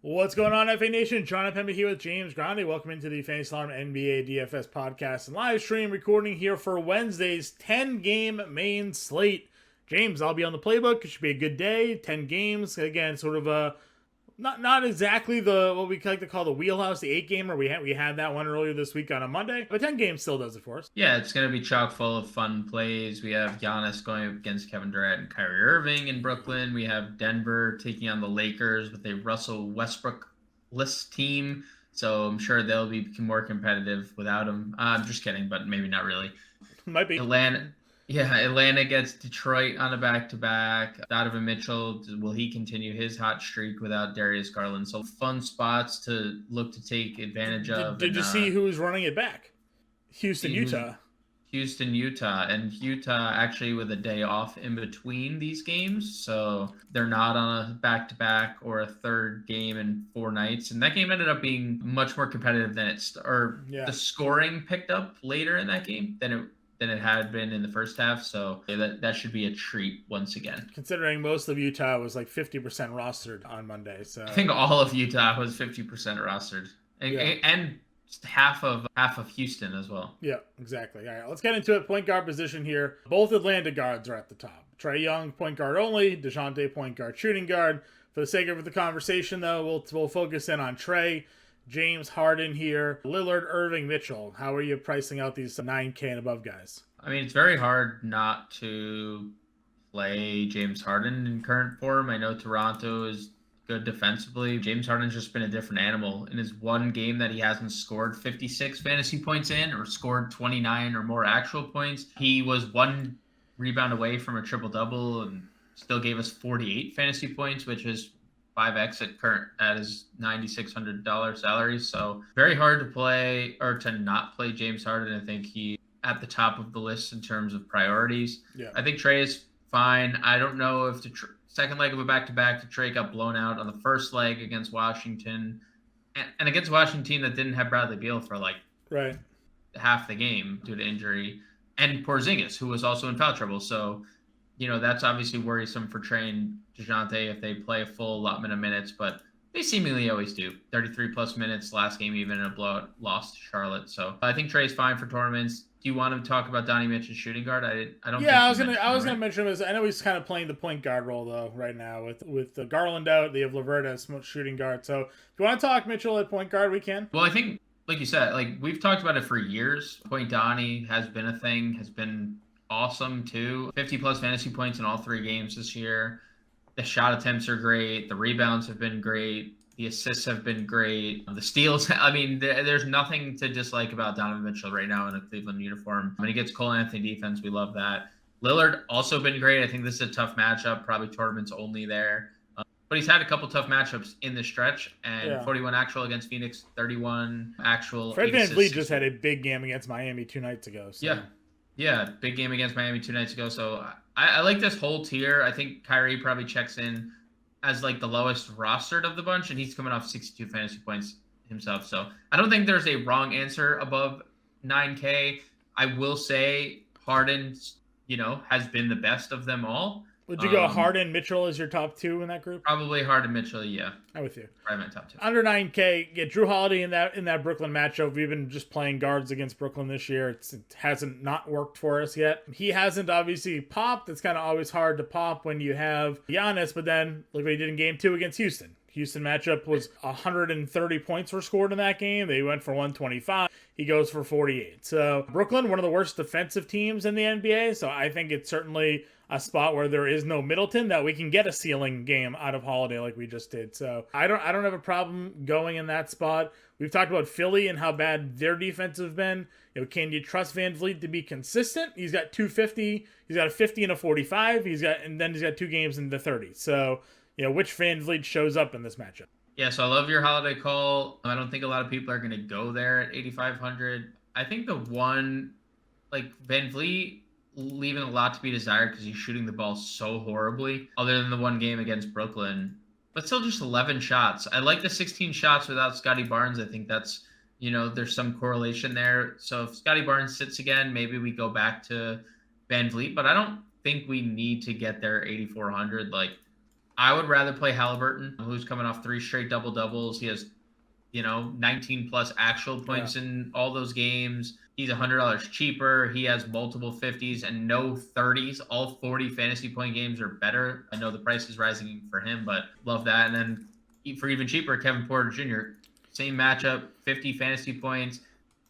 What's going on, FA Nation? Jon Impemba here with James Grande. Welcome into the Fantasy Alarm NBA DFS podcast and live stream recording here for Wednesday's 10-game main slate. James, I'll be on the playbook. It should be a good day. 10 games. Again, sort of a not exactly what we like to call the wheelhouse, the 8-gamer. We had that one earlier this week on a Monday, but 10 games still does it for us. Yeah, it's going to be chock full of fun plays. We have Giannis going up against Kevin Durant and Kyrie Irving in Brooklyn. We have Denver taking on the Lakers with a Russell Westbrook-less team. So I'm sure they'll be more competitive without him. I'm just kidding, but maybe not really. Might be. Atlanta gets Detroit on a back-to-back. Donovan Mitchell, will he continue his hot streak without Darius Garland? So fun spots to look to take advantage of. Did you see who's running it back? Houston, Utah, and Utah actually with a day off in between these games, so they're not on a back-to-back or a third game in 4 nights. And that game ended up being much more competitive than the scoring picked up later in that game than it had been in the first half. So that should be a treat once again. Considering most of Utah was like 50% rostered on Monday, so I think all of Utah was 50% rostered, and half of Houston as well. Yeah, exactly. All right, let's get into it. Point guard position here. Both Atlanta guards are at the top. Trae Young, point guard only. DeJounte, point guard, shooting guard. For the sake of the conversation, though, we'll focus in on Trae. James Harden here. Lillard, Irving, Mitchell. How are you pricing out these 9K and above guys? I mean, it's very hard not to play James Harden in current form. I know Toronto is good defensively. James Harden's just been a different animal. In his one game that he hasn't scored 56 fantasy points in or scored 29 or more actual points, he was 1 rebound away from a triple-double and still gave us 48 fantasy points, which is 5x at his $9,600 salary. So very hard to play or to not play James Harden. I think he at the top of the list in terms of priorities. Yeah. I think Trae is fine. I don't know if the second leg of a back-to-back, Trae got blown out on the first leg against Washington, and against Washington that didn't have Bradley Beal for half the game due to injury, and Porzingis, who was also in foul trouble. So, that's obviously worrisome for Trae and DeJounte if they play a full allotment of minutes, but they seemingly always do. 33-plus minutes last game, even in a blowout loss to Charlotte. So I think Trae's fine for tournaments. Do you want to talk about Donnie Mitchell's shooting guard? I don't. Yeah, I was gonna mention him. I know he's kind of playing the point guard role though right now with the Garland out. They have LeVert as shooting guard. So if you want to talk Mitchell at point guard, we can. Well, I think like you said, we've talked about it for years. Point Donnie has been a thing. Has been awesome too. 50-plus fantasy points in all 3 games this year. The shot attempts are great. The rebounds have been great. The assists have been great. The steals, I mean, there's nothing to dislike about Donovan Mitchell right now in a Cleveland uniform. When he gets Cole Anthony defense, we love that. Lillard also been great. I think this is a tough matchup, probably tournaments only there. But he's had a couple tough matchups in the stretch, and 41 actual against Phoenix, 31 actual. Fred VanVleet just had a big game against Miami 2 nights ago. So. Yeah, big game against Miami 2 nights ago. So I like this whole tier. I think Kyrie probably checks in as the lowest rostered of the bunch, and he's coming off 62 fantasy points himself. So I don't think there's a wrong answer above 9K. I will say Harden, has been the best of them all. Would you go Harden, Mitchell as your top 2 in that group? Probably Harden, Mitchell, yeah. I'm with you. Probably my top 2. Under 9K, get Drew Holiday in that Brooklyn matchup. We've been just playing guards against Brooklyn this year. It hasn't not worked for us yet. He hasn't obviously popped. It's kind of always hard to pop when you have Giannis, but then look what he did in game 2 against Houston. Houston matchup was 130 points were scored in that game. They went for 125. He goes for 48. So Brooklyn, one of the worst defensive teams in the NBA. So I think it's certainly a spot where there is no Middleton that we can get a ceiling game out of Holiday like we just did. So I don't have a problem going in that spot. We've talked about Philly and how bad their defense have been. Can you trust VanVleet to be consistent? He's got 250. He's got a 50 and a 45. And then he's got 2 games in the 30s. So which VanVleet shows up in this matchup? Yeah, so I love your Holiday call. I don't think a lot of people are going to go there at 8,500. I think the one, VanVleet, leaving a lot to be desired because he's shooting the ball so horribly, other than the one game against Brooklyn. But still just 11 shots. I like the 16 shots without Scotty Barnes. I think that's, there's some correlation there. So if Scotty Barnes sits again, maybe we go back to VanVleet. But I don't think we need to get there 8,400. I would rather play Halliburton, who's coming off 3 straight double-doubles. He has 19 plus actual points in all those games. He's $100 cheaper. He has multiple 50s and no 30s. All 40 fantasy point games are better. I know the price is rising for him, but love that. And then for even cheaper, Kevin Porter Jr., same matchup, 50 fantasy points,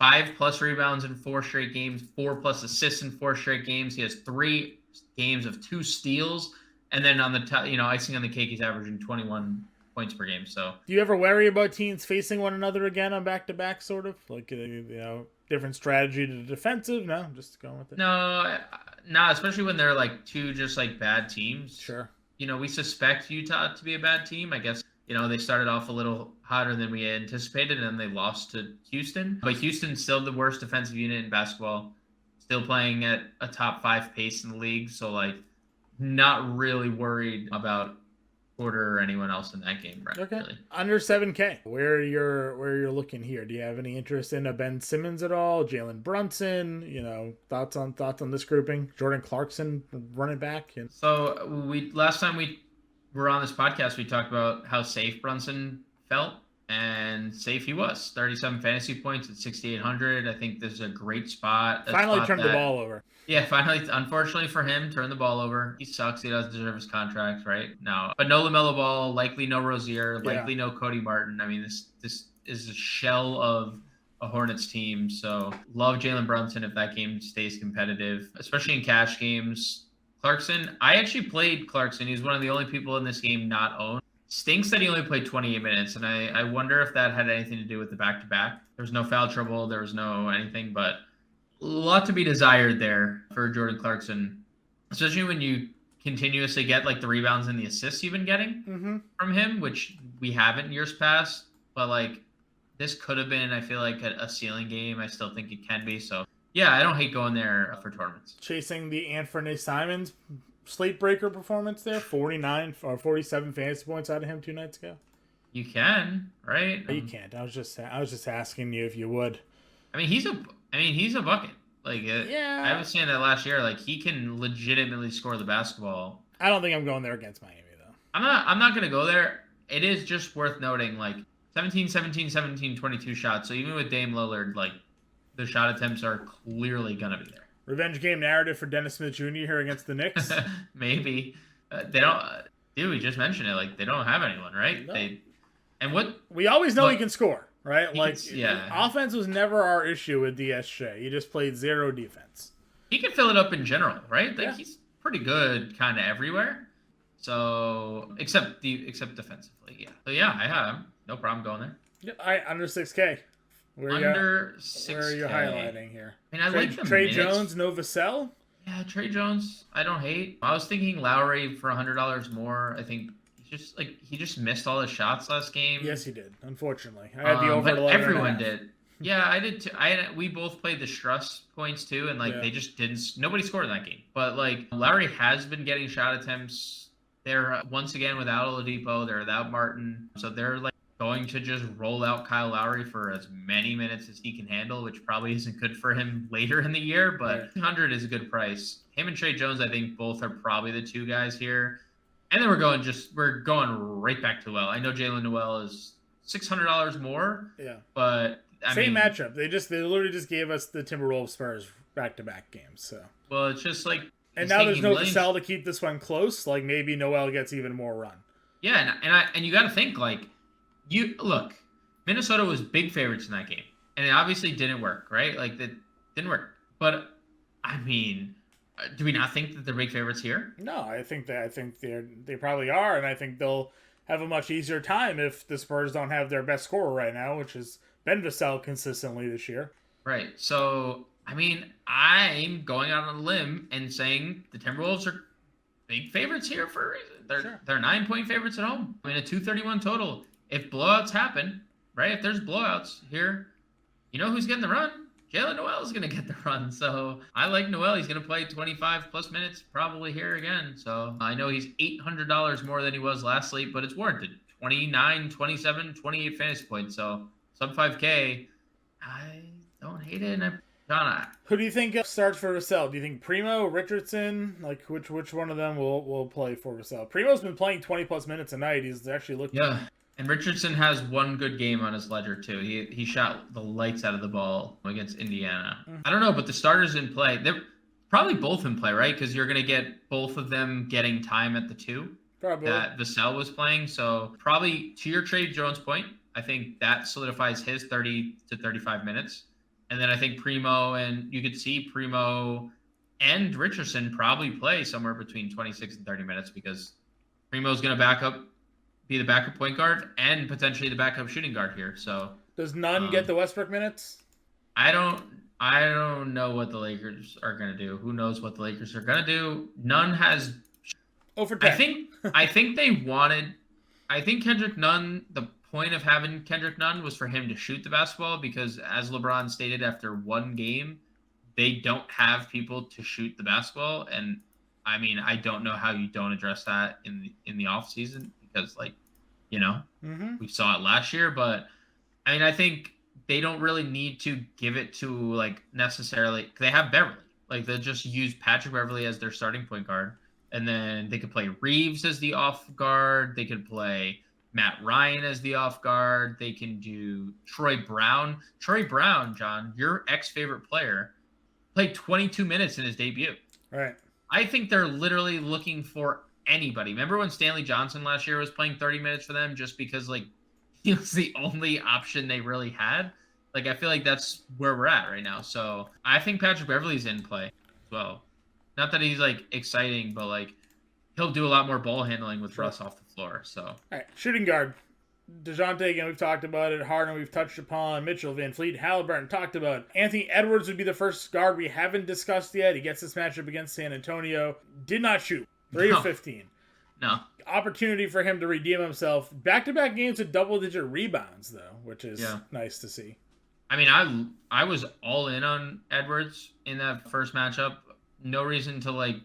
5+ rebounds in 4 straight games, 4+ assists in 4 straight games. He has 3 games of 2 steals. And then on the top, icing on the cake, he's averaging 21 points per game. So, do you ever worry about teams facing one another again on back-to-back, sort of like different strategy to defensive? No, just going with it. No, especially when they're like 2 just like bad teams. Sure. We suspect Utah to be a bad team. I guess they started off a little hotter than we anticipated, and they lost to Houston. But Houston's still the worst defensive unit in basketball. Still playing at a top 5 pace in the league. So like, not really worried about Porter or anyone else in that game, right? Okay. Really. Under 7K. Where you're looking here? Do you have any interest in a Ben Simmons at all? Jalen Brunson? Thoughts on this grouping? Jordan Clarkson running back. So last time we were on this podcast, we talked about how safe Brunson felt, and safe he was. 37 fantasy points at 6,800. I think this is a great spot. Finally turned the ball over. Yeah, finally, unfortunately for him, turned the ball over. He sucks. He doesn't deserve his contract, right? No. But no LaMelo Ball, likely no Rozier, likely no Cody Martin. I mean, this is a shell of a Hornets team. So love Jalen Brunson if that game stays competitive, especially in cash games. Clarkson, I actually played Clarkson. He's one of the only people in this game not owned. Stinks that he only played 28 minutes, and I wonder if that had anything to do with the back-to-back. There was no foul trouble. There was no anything, but a lot to be desired there for Jordan Clarkson, especially when you continuously get like the rebounds and the assists you've been getting from him, which we haven't in years past. But like, this could have been, I feel like, a ceiling game. I still think it can be. So yeah, I don't hate going there for tournaments. Chasing the Anthony Simons slate breaker performance there, 49 or 47 fantasy points out of him 2 nights ago. You can, right? You can't. I was just asking you if you would. I mean, he's a bucket. Like, yeah. I was saying that last year. Like, he can legitimately score the basketball. I don't think I'm going there against Miami though. I'm not going to go there. It is just worth noting, like 17, 17, 17, 22 shots. So even with Dame Lillard, like, the shot attempts are clearly going to be there. Revenge game narrative for Dennis Smith Jr. here against the Knicks. Maybe they don't. Dude, we just mentioned it. Like, they don't have anyone, right? No. We always know he can score. Right? Offense was never our issue with DSJ. He just played 0 defense. He can fill it up in general, right? Like, he's pretty good kind of everywhere. So, except defensively, yeah. So, yeah, I have him. No problem going there. Yep, under 6K. Under 6K. Where are you highlighting here? I mean, I like the Trey minutes. Jones, no Vassell? Yeah, Trey Jones, I don't hate. I was thinking Lowry for $100 more. I think he just missed all his shots last game. Yes, he did. Unfortunately, I had the over. But everyone did. Yeah, I did too. We both played the Struss points too, and they just didn't. Nobody scored in that game. But like, Lowry has been getting shot attempts. They're once again without Oladipo. They're without Martin, so they're like going to just roll out Kyle Lowry for as many minutes as he can handle, which probably isn't good for him later in the year. But 100 is a good price. Him and Trey Jones, I think both are probably the 2 guys here. And then we're going right back to Noel. I know Jalen Noel is $600 more. Yeah. But same matchup. They literally just gave us the Timberwolves Spurs back-to-back games. So. Well, it's just like. And now there's no Vassell to keep this one close. Like, maybe Noel gets even more run. Yeah, and you got to think, like, Minnesota was big favorites in that game, and it obviously didn't work, right? Like, that didn't work. But I mean, do we not think that they're big favorites here? No, I think they probably are, and I think they'll have a much easier time if the Spurs don't have their best scorer right now, which is Ben Vassell consistently this year. Right. So, I mean, I'm going out on a limb and saying the Timberwolves are big favorites here for a reason. They're 9-point favorites at home. I mean, a 231 total. If blowouts happen, right? If there's blowouts here, you know who's getting the run? Jalen Noel is going to get the run. So I like Noel. He's going to play 25 plus minutes probably here again. So I know he's $800 more than he was last slate, but it's warranted. 29, 27, 28 fantasy points. So sub 5K, I don't hate it. And John, Who do you think starts for Vassell? Do you think Primo, Richardson? Like, which one of them will play for Vassell? Primo's been playing 20 plus minutes a night. He's actually looked. yeah. And Richardson has one good game on his ledger too. He shot the lights out of the ball against Indiana. I don't know, but the starters in play. They're probably both in play, right? Because you're gonna get both of them getting time at the two Probably. that Vassell was playing. So probably to your Trey Jones point, I think that solidifies his 30 to 35 minutes. And then I think Primo, and you could see Primo and Richardson probably play somewhere between 26 and 30 minutes because Primo's going to be the backup point guard and potentially the backup shooting guard here. So does Nunn get the Westbrook minutes? I don't know what the Lakers are going to do. Who knows what the Lakers are going to do? Nunn has. Oh, for 10. I think Kendrick Nunn, the point of having Kendrick Nunn was for him to shoot the basketball because, as LeBron stated after one game, they don't have people to shoot the basketball. And I mean, I don't know how you don't address that in the off season because, like, we saw it last year. But I mean, I think they don't really need to give it to like necessarily. They have Beverly, like they'll just use Patrick Beverly as their starting point guard, and then they could play Reeves as the off guard. They could play Matt Ryan as the off guard. They can do Troy Brown. Troy Brown, John, your ex-favorite player, played 22 minutes in his debut. Right. I think they're literally looking for anybody. Remember when Stanley Johnson last year was playing 30 minutes for them just because, like, he was the only option they really had? Like, I feel like that's where we're at right now. So I think Patrick Beverly's in play as well. Not that he's, like, exciting, but, like, he'll do a lot more ball handling with Russ off the floor. So, all right, shooting guard. DeJounte, again, we've talked about it. Harden, we've touched upon. Mitchell, Van Fleet, Halliburton, talked about. Anthony Edwards would be the first guard we haven't discussed yet. He gets this matchup against San Antonio. Did not shoot. 3 of 15. No. Opportunity for him to redeem himself. Back-to-back games with double-digit rebounds, though, which is nice to see. I mean, I was all in on Edwards in that first matchup. No reason to, like,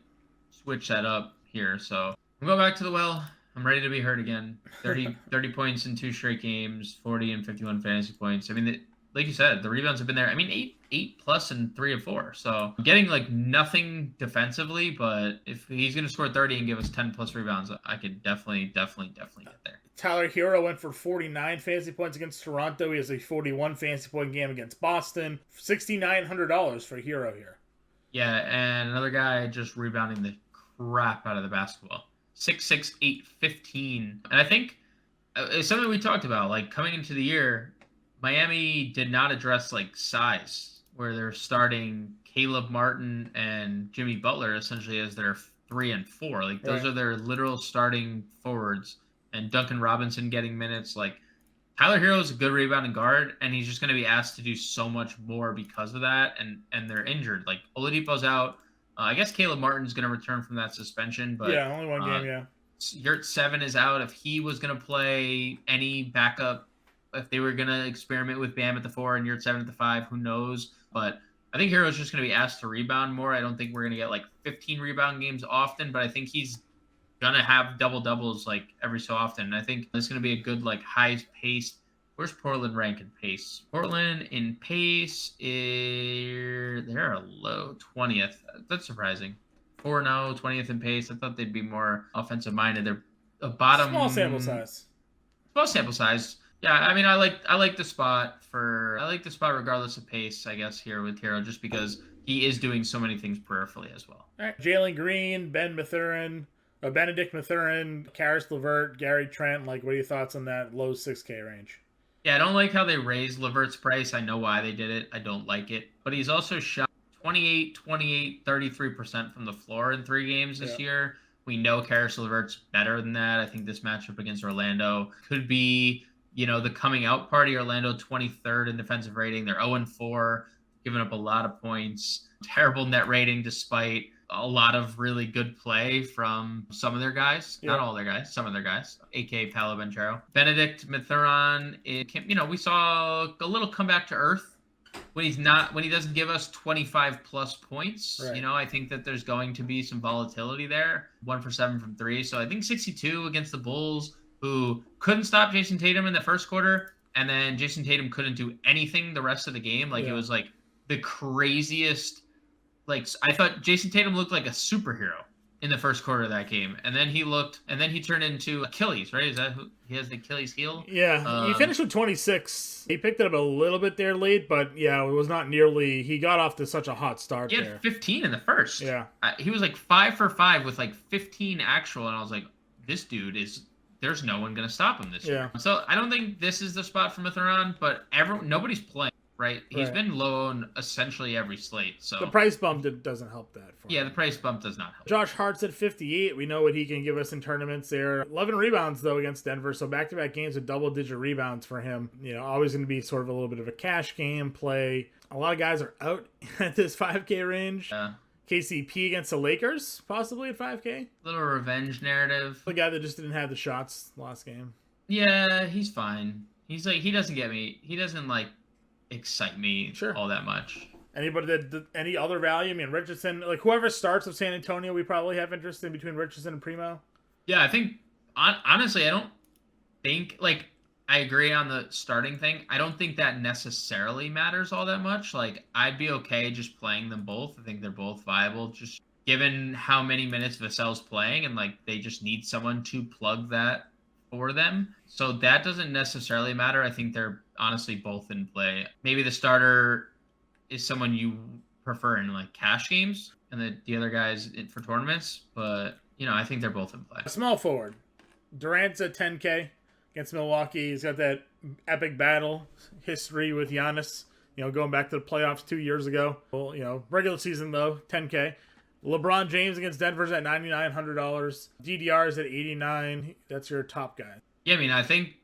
switch that up here. So we'll go back to the well. I'm ready to be hurt again. 30 points in 2 straight games, 40 and 51 fantasy points. I mean, like you said, the rebounds have been there. I mean, 8 plus and 3 of 4. So I'm getting like nothing defensively, but if he's going to score 30 and give us 10 plus rebounds, I could definitely get there. Tyler Hero went for 49 fantasy points against Toronto. He has a 41 fantasy point game against Boston. $6,900 for Hero here. Yeah, and another guy just rebounding the crap out of the basketball. 6'6", 8'15". And I think it's something we talked about, like coming into the year, Miami did not address like size, where they're starting Caleb Martin and Jimmy Butler essentially as their 3 and 4. Like those are their literal starting forwards, and Duncan Robinson getting minutes. Like Tyler Hero is a good rebounding guard, and he's just going to be asked to do so much more because of that. And they're injured. Like Oladipo's out. I guess Caleb Martin's going to return from that suspension, but only one game. Yeah. Yurt 7 is out. If he was going to play any backup, if they were going to experiment with Bam at the 4 and Yurt 7 at the 5, who knows? But I think Hero's just going to be asked to rebound more. I don't think we're going to get like 15 rebound games often, but I think he's going to have double-doubles like every so often. And I think it's going to be a good like high-paced. Where's Portland rank in pace? Portland in pace they're a low 20th. That's surprising. 4-0, 20th in pace. I thought they'd be more offensive minded. They're a bottom small sample size. Small sample size. Yeah, I mean I like the spot regardless of pace, I guess, here with Hero, just because he is doing so many things peripherally as well. All right. Jalen Green, Benedict Mathurin, Karis LeVert, Gary Trent. Like, what are your thoughts on that low 6K range? Yeah, I don't like how they raised LeVert's price. I know why they did it. I don't like it. But he's also shot 28, 33% from the floor in 3 games this year. We know Karis LeVert's better than that. I think this matchup against Orlando could be, the coming out party. Orlando 23rd in defensive rating. They're 0-4, giving up a lot of points. Terrible net rating despite a lot of really good play from some of their guys. Not all their guys, some of their guys, a.k.a. Paolo Banchero. Benedict Mathurin, we saw a little comeback to earth when he doesn't give us 25 plus points. Right. I think that there's going to be some volatility there. 1 for 7 from 3. So I think 62 against the Bulls, who couldn't stop Jason Tatum in the first quarter, and then Jason Tatum couldn't do anything the rest of the game. It was like the craziest. Like, I thought Jason Tatum looked like a superhero in the first quarter of that game, and then he turned into Achilles, right? Is that who he has, the Achilles heel? Yeah, he finished with 26. He picked it up a little bit there late, but yeah, it was not nearly. He got off to such a hot start. He had there. 15 in the first. Yeah, he was like 5 for 5 with like 15 actual, and I was like, this dude is. There's no one gonna stop him this year. So I don't think this is the spot for Mitherron, but nobody's playing. Right, he's been low on essentially every slate. So the price bump doesn't help that. Yeah, the price bump does not help. Josh Hart's at 58. We know what he can give us in tournaments there. 11 rebounds though against Denver, so back-to-back games with double-digit rebounds for him. You know, always going to be sort of a little bit of a cash game play. A lot of guys are out at this 5K range. Yeah. KCP against the Lakers, possibly at 5K. Little revenge narrative. The guy that just didn't have the shots last game. Yeah, he's fine. He's like, he doesn't get me. He doesn't like excite me all that much. Anybody that any other value? I mean, Richardson, like whoever starts with San Antonio, we probably have interest in between Richardson and Primo. Yeah, I think honestly, I don't think like I agree on the starting thing. I don't think that necessarily matters all that much. Like I'd be okay just playing them both. I think they're both viable, just given how many minutes Vassell's playing, and like they just need someone to plug that for them. So that doesn't necessarily matter. I think they're honestly both in play. Maybe the starter is someone you prefer in like cash games, and the other guys for tournaments. But you know, I think they're both in play. Small forward, Durant's at 10K against Milwaukee. He's got that epic battle history with Giannis. You know, going back to the playoffs 2 years ago. Well, you know, regular season though, 10K. LeBron James against Denver's at $9,900. DDR's at 89. That's your top guy. Yeah, I mean, I think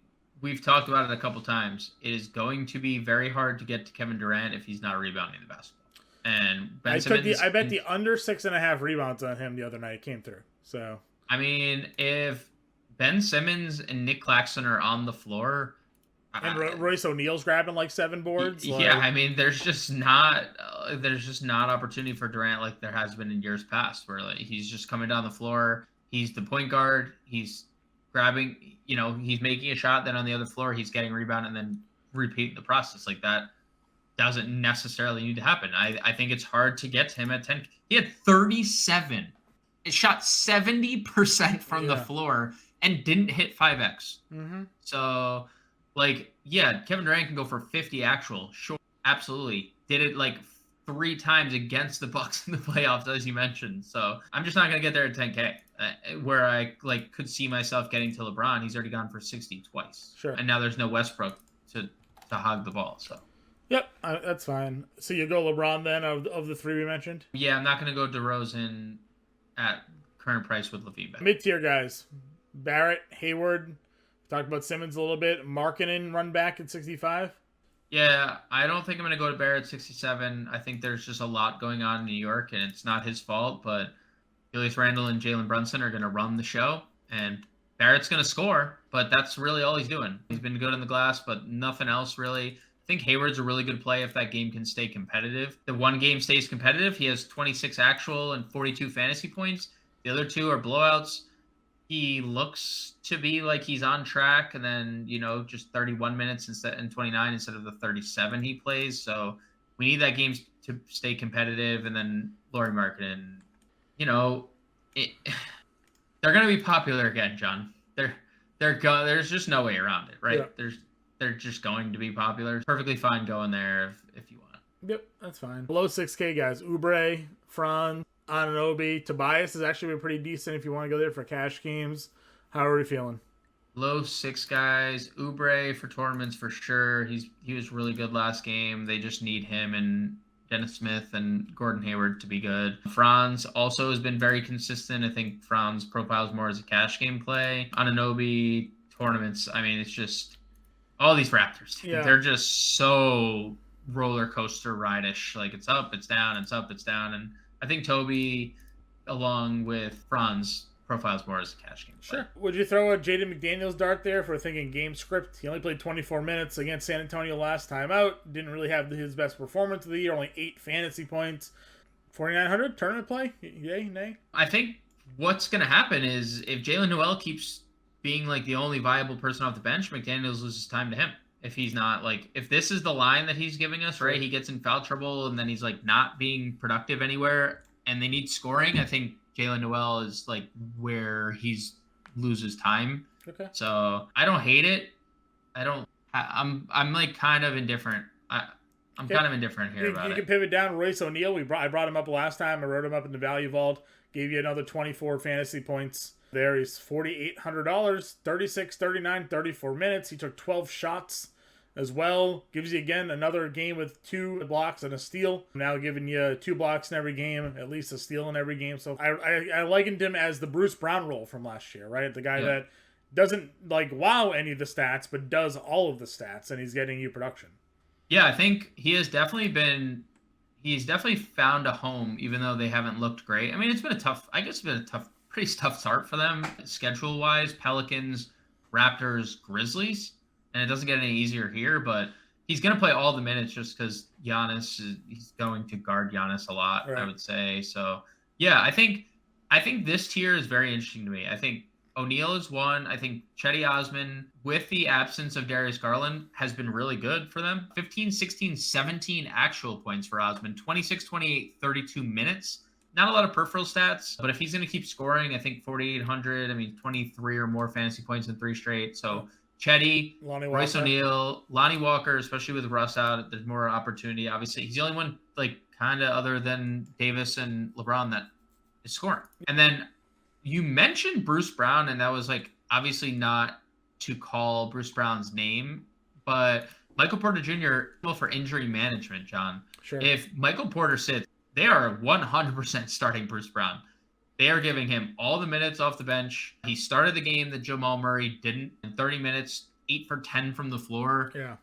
we've talked about it a couple times. It is going to be very hard to get to Kevin Durant if he's not rebounding the basketball. And Ben Simmons, I bet the under 6.5 rebounds on him the other night came through. So I mean, if Ben Simmons and Nick Claxton are on the floor, and Royce O'Neal's grabbing like 7 boards. Yeah, I mean, there's just not opportunity for Durant like there has been in years past, where like he's just coming down the floor. He's the point guard. He's grabbing, you know, he's making a shot. Then on the other floor, he's getting a rebound and then repeating the process. Like that doesn't necessarily need to happen. I think it's hard to get to him at 10. He had 37. It shot 70% from the floor and didn't hit 5x. Mm-hmm. So, like, yeah, Kevin Durant can go for 50 actual. Sure, absolutely. Did it like 3 times against the Bucks in the playoffs, as you mentioned. So I'm just not gonna get there at 10K. Where I like could see myself getting to LeBron. He's already gone for 60 twice. Sure. And now there's no Westbrook to hog the ball. So. Yep, that's fine. So you go LeBron then of the 3 we mentioned? Yeah, I'm not gonna go DeRozan at current price with LaVine back. Mid-tier guys. Barrett, Hayward. Talked about Simmons a little bit. Markkanen run back at 65. Yeah, I don't think I'm going to go to Barrett 67. I think there's just a lot going on in New York, and it's not his fault, but Julius Randle and Jalen Brunson are going to run the show, and Barrett's going to score, but that's really all he's doing. He's been good in the glass, but nothing else really. I think Hayward's a really good play if that game can stay competitive. The one game stays competitive. He has 26 actual and 42 fantasy points. The other 2 are blowouts. He looks to be like he's on track, and then, you know, just 31 minutes and 29 instead of the 37 he plays. So we need that game to stay competitive. And then Lauri Markkanen, you know, they're going to be popular again, John. There's just no way around it, right? Yeah. They're just going to be popular. Perfectly fine going there if you want. Yep, that's fine. Below 6K guys, Oubre, Franz, Anunoby. Tobias has actually been pretty decent if you want to go there for cash games. How are we feeling? Low 6 guys. Oubre for tournaments for sure. He was really good last game. They just need him and Dennis Smith and Gordon Hayward to be good. Franz also has been very consistent. I think Franz profiles more as a cash game play. Anunoby tournaments. I mean, it's just all these Raptors. Yeah. They're just so roller coaster ride-ish. Like it's up, it's down, it's up, it's down, and I think Toby, along with Franz, profiles more as a cash game. Sure. Would you throw a Jaden McDaniels dart there for thinking game script? He only played 24 minutes against San Antonio last time out. Didn't really have his best performance of the year. Only 8 fantasy points. 4,900 tournament play? Yay, nay? I think what's going to happen is if Jalen Noel keeps being like the only viable person off the bench, McDaniels loses time to him. if he's not like, if this is the line that he's giving us, right? He gets in foul trouble and then he's like not being productive anywhere and they need scoring. I think Jalen Noel is like where he's loses time. Okay. So I don't hate it. I'm like kind of indifferent. I'm kind of indifferent here about it. You can pivot down Royce O'Neal. I brought him up last time. I wrote him up in the value vault. Gave you another 24 fantasy points. There he's $4,800, 36, 39, 34 minutes. He took 12 shots as well. Gives you again another game with 2 blocks and a steal. Now giving you 2 blocks in every game, at least a steal in every game. So I likened him as the Bruce Brown role from last year, right? The guy that doesn't like wow any of the stats, but does all of the stats, and he's getting you production. Yeah, I think he's definitely found a home, even though they haven't looked great. I mean, it's been a pretty tough start for them schedule-wise. Pelicans, Raptors, Grizzlies, and it doesn't get any easier here, but he's going to play all the minutes just because he's going to guard Giannis a lot, right. I would say. So, yeah, I think this tier is very interesting to me. I think O'Neal is one. I think Chetty Osman, with the absence of Darius Garland, has been really good for them. 15, 16, 17 actual points for Osman. 26, 28, 32 minutes. Not a lot of peripheral stats, but if he's going to keep scoring, I think 4,800, 23 or more fantasy points in 3 straight. So Chetty, Royce O'Neal, Lonnie Walker, especially with Russ out, there's more opportunity. Obviously, he's the only one, like, kind of other than Davis and LeBron that is scoring. And then you mentioned Bruce Brown, and that was like obviously not to call Bruce Brown's name, but Michael Porter Jr. for injury management, John. Sure. If Michael Porter sits, they are 100% starting Bruce Brown. They are giving him all the minutes off the bench. He started the game that Jamal Murray didn't in 30 minutes, 8 for 10 from the floor. Yeah.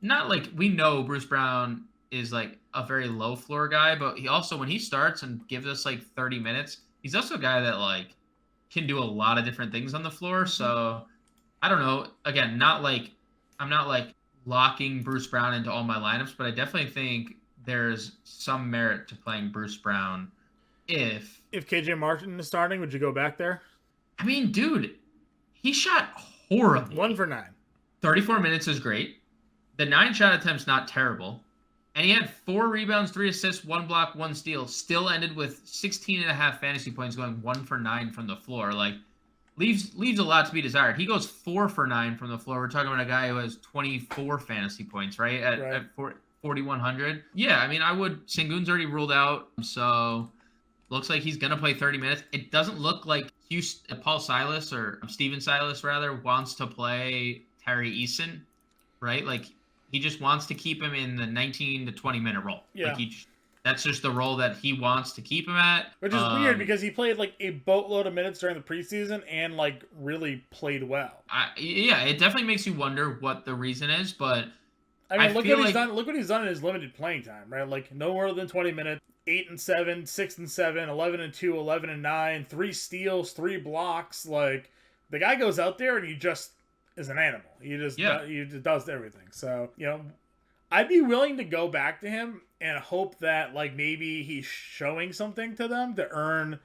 Not like we know Bruce Brown is like a very low floor guy, but he also, when he starts and gives us like 30 minutes, he's also a guy that like can do a lot of different things on the floor. So I don't know. Again, I'm not like locking Bruce Brown into all my lineups, but I definitely think there's some merit to playing Bruce Brown. If KJ Martin is starting, would you go back there? I mean, dude, he shot horribly. 1 for 9. 34 minutes is great. The 9 shot attempts not terrible. And he had 4 rebounds, 3 assists, 1 block, 1 steal. Still ended with 16.5 fantasy points, going 1 for 9 from the floor. Like, leaves a lot to be desired. He goes 4 for 9 from the floor. We're talking about a guy who has 24 fantasy points, right? At 4,100. Yeah, I mean, Sengun's already ruled out, so looks like he's going to play 30 minutes. It doesn't look like Paul Silas, or Steven Silas, rather, wants to play Tari Eason, right? Like, he just wants to keep him in the 19 to 20-minute role. Yeah. Like that's just the role that he wants to keep him at. Which is weird because he played like a boatload of minutes during the preseason and like really played well. Yeah, it definitely makes you wonder what the reason is, but I mean, look what he's done in his limited playing time, right? Like no more than 20 minutes, 8 and 7, 6 and 7, 11 and 2, 11 and 9, 3 steals, 3 blocks. Like the guy goes out there and he just is an animal. He just does everything. So, I'd be willing to go back to him and hope that like maybe he's showing something to them to earn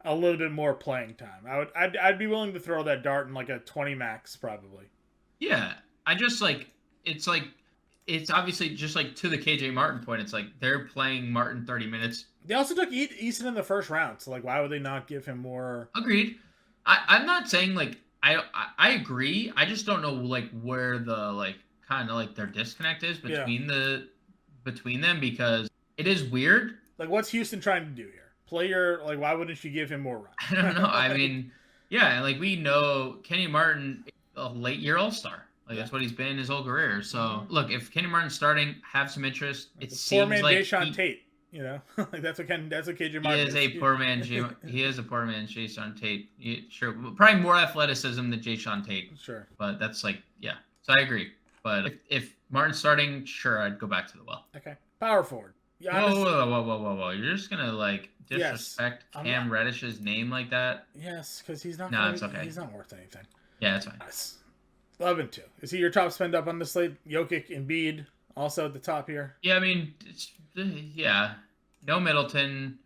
a little bit more playing time. I'd be willing to throw that dart in like a 20 max probably. Yeah. I just like it's obviously just like to the KJ Martin point, it's like they're playing Martin 30 minutes. They also took Easton in the first round, so like why would they not give him more? Agreed. I'm not saying like I agree. I just don't know like where the like kind of like their disconnect is between them, because it is weird. Like what's Houston trying to do here? Why wouldn't you give him more run? I don't know. I mean, yeah, like we know Kenny Martin, a late year All-Star. Like that's what he's been his whole career. So look, if Kenny Martin's starting, have some interest. It seems poor man like Jason Tate. Like that's what KJ Martin is. He is a poor man. He is a poor man, Jason Tate. Sure, probably more athleticism than Jason Tate. Sure, but that's like So I agree. But if Martin's starting, sure, I'd go back to the well. Okay, power forward. Whoa! You're just gonna like disrespect Cam Reddish's name like that? Yes, because he's not. No, it's okay. He's not worth anything. Yeah, that's fine. Yes. 11-2. Is he your top spend up on the slate? Jokic, Embiid, also at the top here. Yeah, I mean, no Middleton.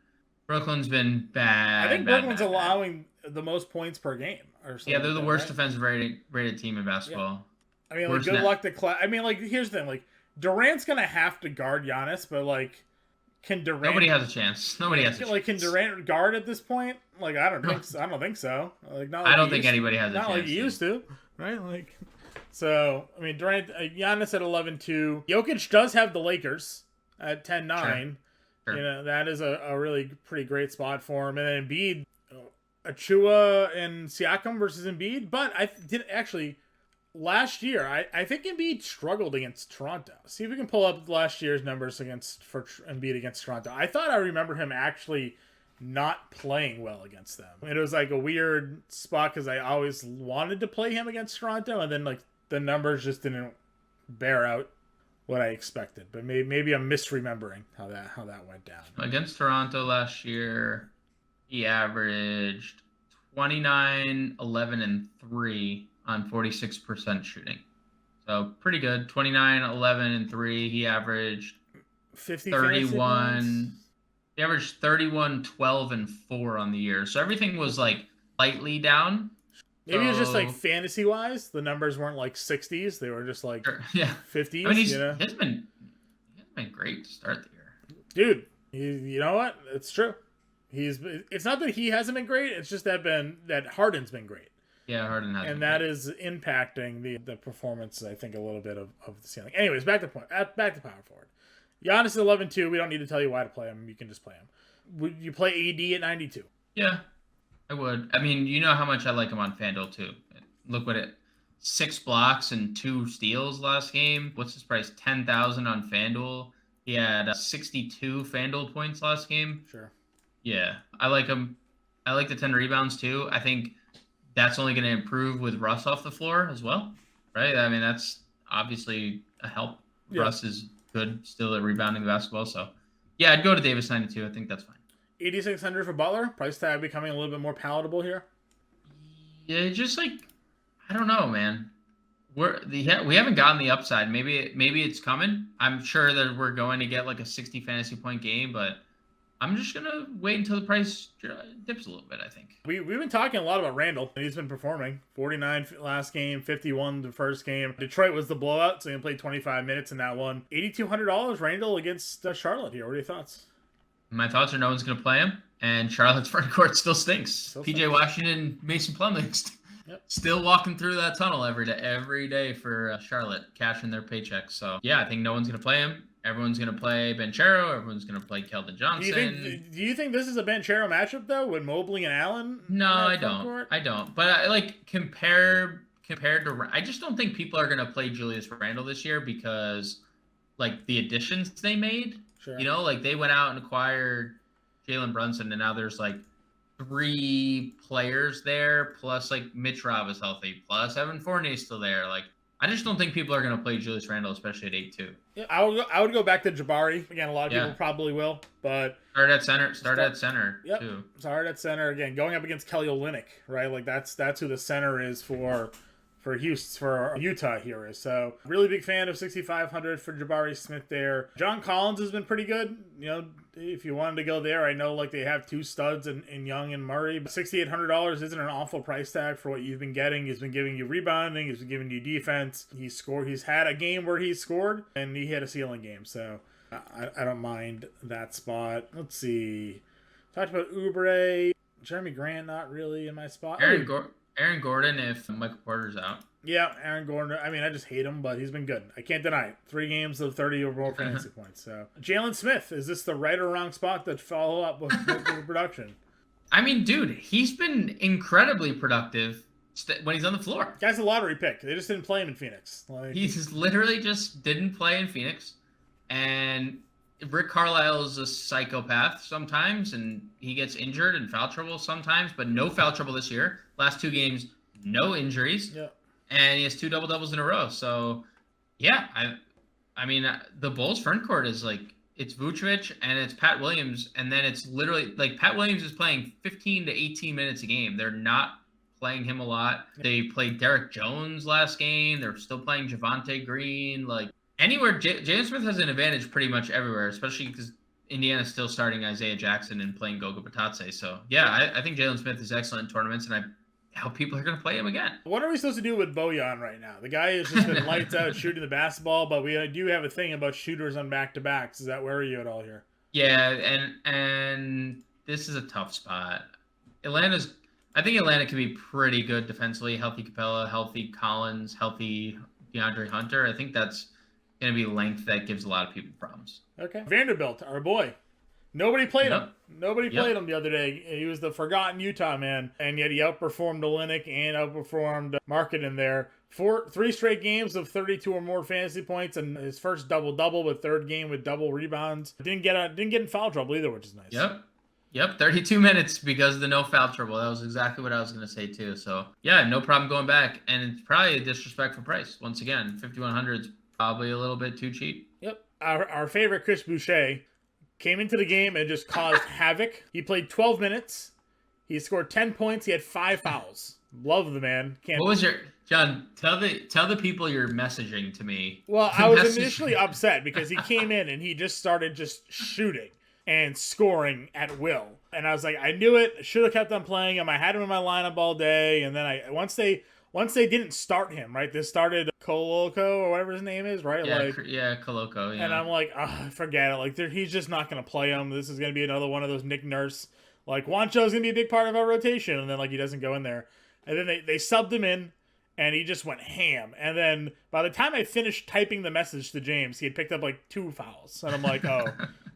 Brooklyn's been bad. I think Brooklyn's allowing the most points per game or something. Yeah, they're the worst defensive rated team in basketball. I mean, like, good luck to I mean, like, here's the thing. Like, Durant's going to have to guard Giannis, but, like, can Durant... Nobody has a chance. Nobody has a chance. Like, can Durant guard at this point? Like, I don't think so. Like, not like I don't think anybody has a chance. Not like he used to, right? Like, so, I mean, Durant, Giannis at 11-2. Jokic does have the Lakers at 10-9. Sure. You know, that is a really pretty great spot for him. And then Embiid, Achua and Siakam versus Embiid. But I did actually... Last year, I think Embiid struggled against Toronto. See if we can pull up last year's numbers for Embiid against Toronto. I thought I remember him actually not playing well against them. It was like a weird spot because I always wanted to play him against Toronto, and then like the numbers just didn't bear out what I expected. But maybe I'm misremembering how that went down. Against Toronto last year, he averaged 29, 11, and 3 on 46% shooting. So pretty good. 29, 11, and 3. He averaged 31. He averaged 31, 12, and 4 on the year. So everything was like slightly down. Maybe it was just like fantasy wise, the numbers weren't like 60s. They were just like 50s. I mean, he's been great to start the year. Dude, you know what? It's true. It's not that he hasn't been great. It's just that Harden's been great. Yeah, Harden has. And that is impacting the performance, I think, a little bit of the ceiling. Anyways, back to power forward. Giannis is 11-2. We don't need to tell you why to play him. You can just play him. Would you play AD at 92? Yeah, I would. I mean, you know how much I like him on FanDuel, too. Look what 6 blocks and 2 steals last game. What's his price? 10,000 on FanDuel. He had 62 FanDuel points last game. Sure. Yeah, I like him. I like the 10 rebounds, too. I think that's only going to improve with Russ off the floor as well, right? I mean, that's obviously a help. Yeah. Russ is good still at rebounding the basketball. So, yeah, I'd go to Davis 92. I think that's fine. 8,600 for Butler. Price tag becoming a little bit more palatable here. Yeah, just like, I don't know, man. We haven't gotten the upside. Maybe it's coming. I'm sure that we're going to get like a 60 fantasy point game, but I'm just going to wait until the price dips a little bit, I think. We've been talking a lot about Randall. He's been performing. 49 last game, 51 the first game. Detroit was the blowout, so he played 25 minutes in that one. $8,200 Randall against Charlotte here. What are your thoughts? My thoughts are no one's going to play him, and Charlotte's front court still stinks. PJ Washington, Mason Plumlee still walking through that tunnel every day for Charlotte, cashing their paychecks. So, yeah, I think no one's going to play him. Everyone's going to play Banchero. Everyone's going to play Keldon Johnson. Do you think this is a Banchero matchup, though, with Mobley and Allen? No, I don't. I don't. But, compared to... I just don't think people are going to play Julius Randle this year because, like, the additions they made. Sure. You know, like, they went out and acquired Jalen Brunson, and now there's, like, 3 players there, plus, like, Mitch Rob is healthy, plus Evan Fournier's still there. Like, I just don't think people are going to play Julius Randle, especially at 8-2. Yeah, I would go back to Jabari. Again, a lot of people probably will, but start at center too. Start at center again, going up against Kelly Olynyk, right? Like that's who the center is for Houston, for Utah here is. So really big fan of 6,500 for Jabari Smith there. John Collins has been pretty good. You know, if you wanted to go there, I know like they have 2 studs in Young and Murray, but $6,800 isn't an awful price tag for what you've been getting. He's been giving you rebounding. He's been giving you defense. He's had a game where he scored, and he had a ceiling game. So I don't mind that spot. Let's see. Talked about Oubre. Jeremy Grant, not really in my spot. Aaron Gordon if Michael Porter's out. Yeah, Aaron Gordon. I mean, I just hate him, but he's been good. I can't deny it. 3 games of 30 or more fantasy points. So, Jalen Smith, is this the right or wrong spot to follow up with production? I mean, dude, he's been incredibly productive when he's on the floor. Guy's a lottery pick. They just didn't play him in Phoenix. He just literally just didn't play in Phoenix. And Rick Carlisle is a psychopath sometimes, and he gets injured and foul trouble sometimes, but no foul trouble this year. Last 2 games, no injuries. Yeah. And he has 2 double-doubles in a row. So, yeah, I mean, the Bulls front court is like, it's Vucevic and it's Pat Williams, and then it's literally, like, Pat Williams is playing 15 to 18 minutes a game. They're not playing him a lot. They played Derek Jones last game. They're still playing Javonte Green. Like, anywhere, James Smith has an advantage pretty much everywhere, especially because Indiana's still starting Isaiah Jackson and playing Goga Batadze. So, yeah, I think Jalen Smith is excellent in tournaments, and how people are going to play him again. What are we supposed to do with Bojan right now? The guy has just been lights out shooting the basketball, but we do have a thing about shooters on back-to-backs. Does that worry you at all here? Yeah, and this is a tough spot. I think Atlanta can be pretty good defensively. Healthy Capella, healthy Collins, healthy DeAndre Hunter. I think that's going to be length that gives a lot of people problems. Okay. Vanderbilt, our boy. Nobody played him. Nobody Yep. played him the other day. He was the forgotten Utah man, and yet he outperformed Olynyk and outperformed Market in there. 3 straight games of 32 or more fantasy points, and his first double-double, but third game with double rebounds. Didn't get in foul trouble either, which is nice. Yep, 32 minutes because of the no foul trouble. That was exactly what I was going to say too. So, yeah, no problem going back. And it's probably a disrespectful price. Once again, 5,100 is probably a little bit too cheap. Yep. Our favorite Chris Boucher came into the game and just caused havoc. He played 12 minutes. He scored 10 points. He had 5 fouls. Love the man. What was your... John, tell the people you're messaging to me. Well, I was initially upset because he came in and he just started shooting and scoring at will. And I was like, I knew it. I should have kept on playing him. I had him in my lineup all day. And then once they didn't start him, right? They started Coloco or whatever his name is, right? Yeah, Coloco, yeah. And I'm like, forget it. Like, he's just not going to play him. This is going to be another one of those Nick Nurse. Like, Juancho's going to be a big part of our rotation. And then, like, he doesn't go in there. And then they subbed him in. And he just went ham. And then by the time I finished typing the message to James, he had picked up like 2 fouls. And I'm like, oh,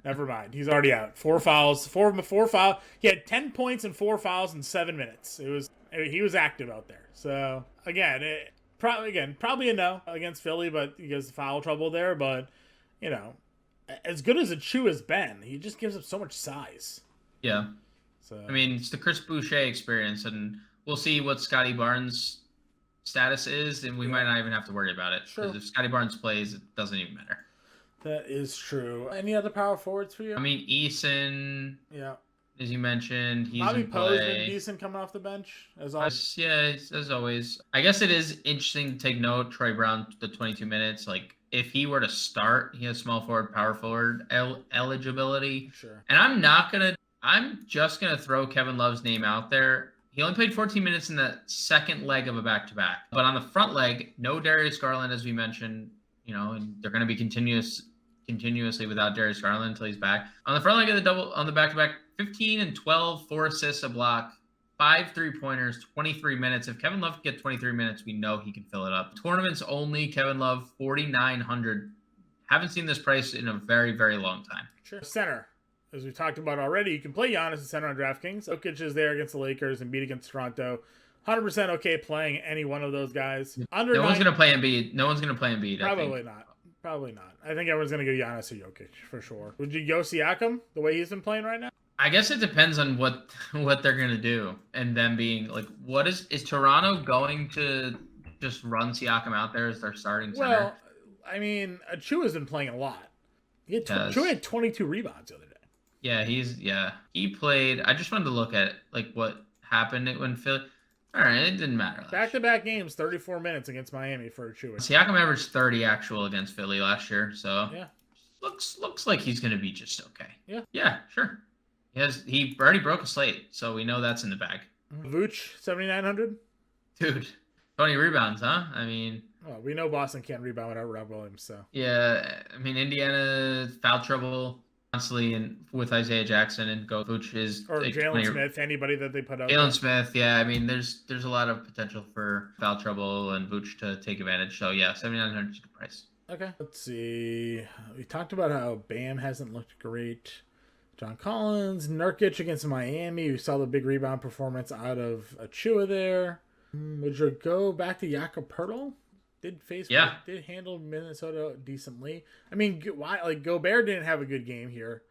never mind. He's already out. 4 fouls. Four fouls. He had 10 points and 4 fouls in 7 minutes. He was active out there. So again, probably a no against Philly, but because of foul trouble there. But you know, as good as Achu has been, he just gives up so much size. Yeah. So I mean, it's the Chris Boucher experience, and we'll see what Scotty Barnes' status is, and we might not even have to worry about it. Because if Scotty Barnes plays, it doesn't even matter. That is true. Any other power forwards for you? I mean, Eason. Yeah. As you mentioned, he's Bobby in Poe's play. been decent coming off the bench, as always. Yeah, as always. I guess it is interesting to take note. Troy Brown, the 22 minutes. Like, if he were to start, he has small forward, power forward eligibility. Sure. And I'm just gonna throw Kevin Love's name out there. He only played 14 minutes in the second leg of a back-to-back. But on the front leg, no Darius Garland, as we mentioned, and they're going to be continuously without Darius Garland until he's back. On the front leg of the back-to-back, 15 and 12, 4 assists, a block, 5 3-pointers, 23 minutes. If Kevin Love can get 23 minutes, we know he can fill it up. Tournaments only, Kevin Love, 4,900. Haven't seen this price in a very, very long time. Sure. Center. As we talked about already, you can play Giannis at center on DraftKings. Jokic is there against the Lakers and beat against Toronto. 100% okay playing any one of those guys. No one's going to play Embiid. Probably not. I think everyone's going to go Giannis or Jokic for sure. Would you go Siakam the way he's been playing right now? I guess it depends on what they're going to do, and them being like, what is Toronto going to just run Siakam out there as their starting center? Well, I mean, Achu has been playing a lot. Achu had 22 rebounds the other day. Yeah, he played. I just wanted to look at like what happened when Philly. All right, it didn't matter. Back-to-back games, 34 minutes against Miami for Achu. Siakam averaged 30 actual against Philly last year, so yeah, looks like he's gonna be just okay. Yeah, sure. He already broke a slate, so we know that's in the bag. Vooch 7,900. Dude, 20 rebounds, huh? I mean, well, we know Boston can't rebound without Rob Williams, so yeah. I mean, Indiana foul trouble constantly, and with Isaiah Jackson and Vooch is or Jalen Smith, anybody that they put out. Jalen Smith, yeah. I mean, there's a lot of potential for foul trouble and Vooch to take advantage. So yeah, 7,900 is a good price. Okay, let's see. We talked about how Bam hasn't looked great. John Collins, Nurkic against Miami. We saw the big rebound performance out of Achua there. Would you go back to Jakob Poeltl? Did handle Minnesota decently. I mean, why? Like Gobert didn't have a good game here.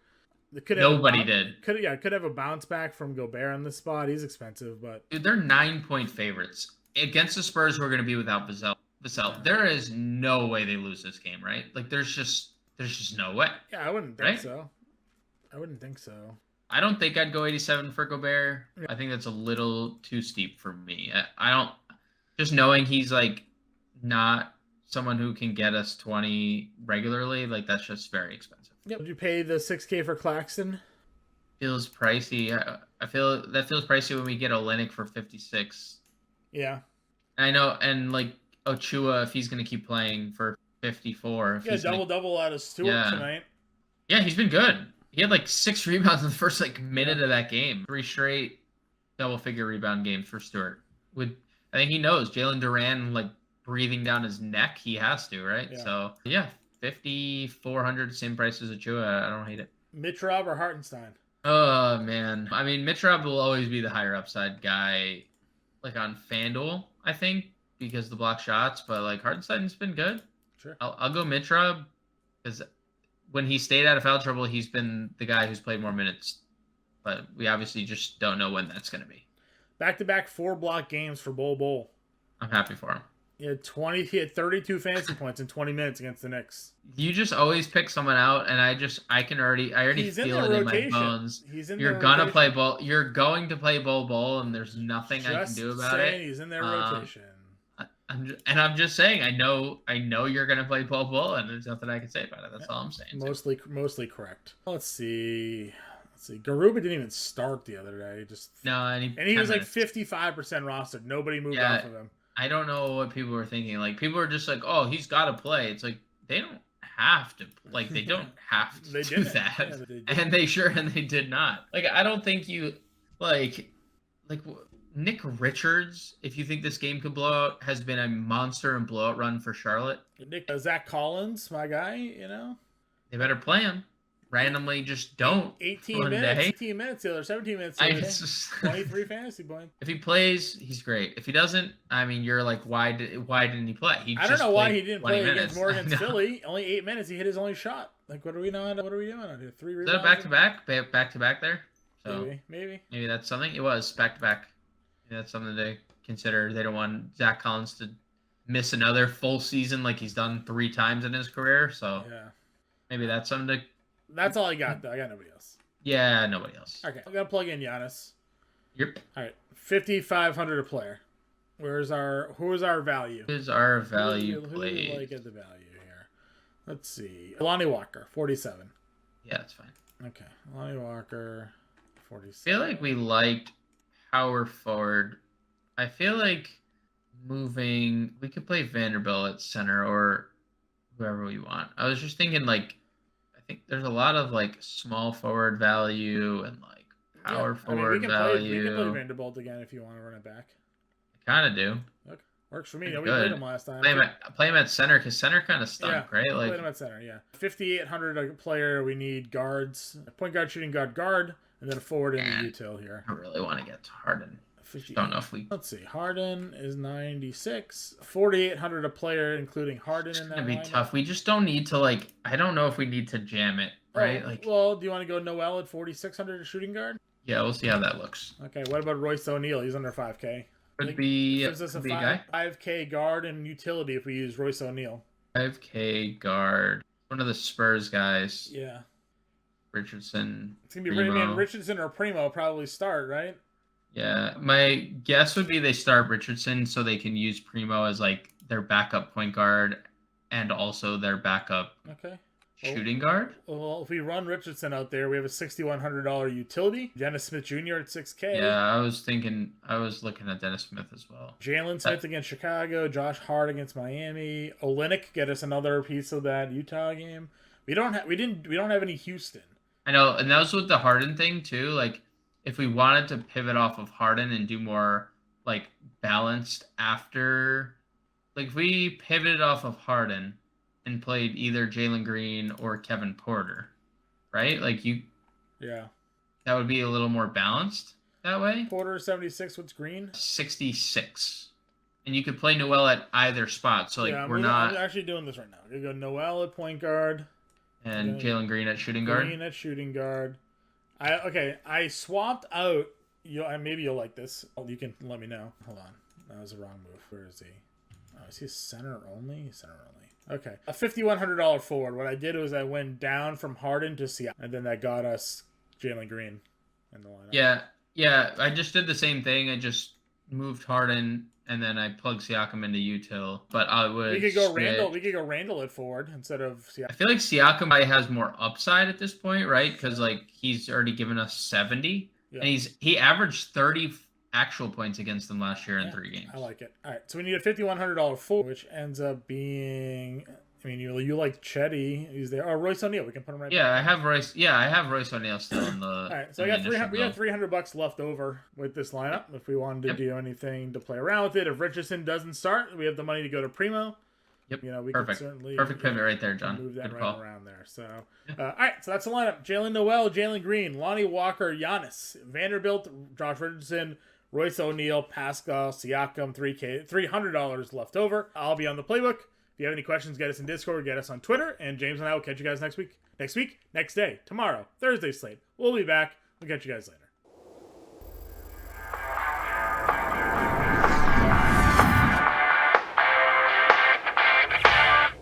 Nobody did. Could have a bounce back from Gobert on this spot. He's expensive, but dude, they're 9-point favorites against the Spurs, who are going to be without Vassell. There is no way they lose this game, right? Like there's just no way. Yeah, I wouldn't think so. I wouldn't think so. I don't think I'd go 87 for Gobert. Yeah. I think that's a little too steep for me. I don't. Just knowing he's like not someone who can get us 20 regularly, like that's just very expensive. Yep. Would you pay the $6K for Claxton? Feels pricey. I feel that feels pricey when we get Olynyk for 56. Yeah. I know, and like Ochua, if he's going to keep playing for 54, if Yeah, he's double out of Stewart tonight. Yeah, he's been good. He had like 6 rebounds in the first like minute of that game. 3 straight double-figure rebound games for Stewart. I think he knows Jalen Duran like breathing down his neck. He has to, right? Yeah. So yeah, 5,400, same price as Achua. I don't hate it. Mitrov or Hartenstein? Oh man, I mean Mitrov will always be the higher upside guy, like on FanDuel, I think, because the block shots. But like Hartenstein's been good. Sure. I'll go Mitrov because when he stayed out of foul trouble, he's been the guy who's played more minutes. But we obviously just don't know when that's going to be. Back-to-back 4 block games for Bol. I'm happy for him. He had 32 fantasy points in 20 minutes against the Knicks. You just always pick someone out, and I already feel it in my bones. You're gonna play Bol. You're going to play Bol, and there's nothing I can do about it. He's in their rotation. I'm just saying, I know you're gonna play Bol, and there's nothing I can say about it. That's all I'm saying. Mostly correct. Let's see. Garuba didn't even start the other day. And he was like 55% rostered. Nobody moved off of him. I don't know what people were thinking. Like people are just like, "Oh, he's got to play." It's like they don't have to. Like they don't have to do that, and they did not. Like I don't think you like Nick Richards. If you think this game could blow out, has been a monster and blowout run for Charlotte. Zach Collins, my guy. They better play him. Randomly just don't. 18 minutes, 18 minutes the other, 17 minutes the other. 23 fantasy points. If he plays, he's great. If he doesn't, I mean, you're like, why didn't he play? I don't know why he didn't play against Morgan Philly. Only 8 minutes. He hit his only shot. Like, what are we doing out here? 3 rebounds. Is that back to back there? So maybe that's something. It was back to back. That's something to consider. They don't want Zach Collins to miss another full season like he's done 3 times in his career. So maybe that's something to. That's all I got, though. I got nobody else. Yeah, nobody else. Okay, I'm gonna plug in Giannis. Yep. All right, 5,500 a player. Who is our value? Who do we like at the value here? Let's see. Lonnie Walker, 47. Yeah, that's fine. Okay, Lonnie Walker, 47. I feel like we liked power forward. I feel like we could play Vanderbilt at center or whoever we want. I was just thinking like. I think there's a lot of like small forward value and like power forward value. We can play Vanderbilt again if you want to run it back. I kind of do. Okay. Works for me. We played him last time. Play him at center because center kind of stunk, right? Like played him at center. Yeah, 5,800 a player. We need guards, a point guard, shooting guard, and then a forward in the util here. I really want to get to Harden. Don't know if we. Let's see. Harden is 96. 4,800 a player, including Harden in that. It's gonna be tough. We just don't need to like. I don't know if we need to jam it, right? Well, do you want to go Noel at 4,600 a shooting guard? Yeah, we'll see how that looks. Okay. What about Royce O'Neal? He's under 5K. Could be. Gives us a 5K guard and utility if we use Royce O'Neal. 5K guard. One of the Spurs guys. Yeah. Richardson. It's gonna be Richardson or Primo probably start, right? Yeah, my guess would be they start Richardson so they can use Primo as like their backup point guard and also their backup shooting guard. Well, if we run Richardson out there, we have a $6,100 utility. Dennis Smith Jr. at 6K. Yeah, I was looking at Dennis Smith as well. Jalen Smith against Chicago. Josh Hart against Miami. Olynyk get us another piece of that Utah game. We don't have any Houston. I know, and that was with the Harden thing too. Like, if we wanted to pivot off of Harden and do more like balanced after, like if we pivoted off of Harden and played either Jalen Green or Kevin Porter, right? Like that would be a little more balanced that way. Porter 76. What's Green? 66. And you could play Noel at either spot. So like I'm actually doing this right now. We go Noel at point guard and Jalen Green at shooting guard. Green at shooting guard. I swapped out. Maybe you'll like this. You can let me know. Hold on, that was a wrong move. Where is he? Oh, is he center only? Center only. Okay, a $5,100 forward. What I did was I went down from Harden to Seattle, and then that got us Jalen Green in the lineup. Yeah. I just did the same thing. I just moved Harden, and then I plugged Siakam into util. But I would. We could go Randall. We could go Randall at forward instead of Siakam. I feel like Siakam probably has more upside at this point, right? Because like he's already given us 70, and he averaged 30 actual points against them last year in 3 games. I like it. All right, so we need a $5,100 full, which ends up being. I mean, you like Chetty. He's there. Oh, Royce O'Neal. We can put him right. Yeah, back. I have Royce. Yeah, I have Royce O'Neal still in the. All right, so we got $300 left over with this lineup. If we wanted to do anything to play around with it, if Richardson doesn't start, we have the money to go to Primo. Yep. We perfect. Can certainly perfect pivot right there, John. Move that Good right call. around there. So, all right, so that's the lineup: Jalen Noel, Jalen Green, Lonnie Walker, Giannis, Vanderbilt, Josh Richardson, Royce O'Neal, Pascal, Siakam. $300 left over. I'll be on the playbook. If you have any questions, get us in Discord, get us on Twitter, and James and I will catch you guys next week, next day, tomorrow, Thursday slate. We'll be back. We'll catch you guys later.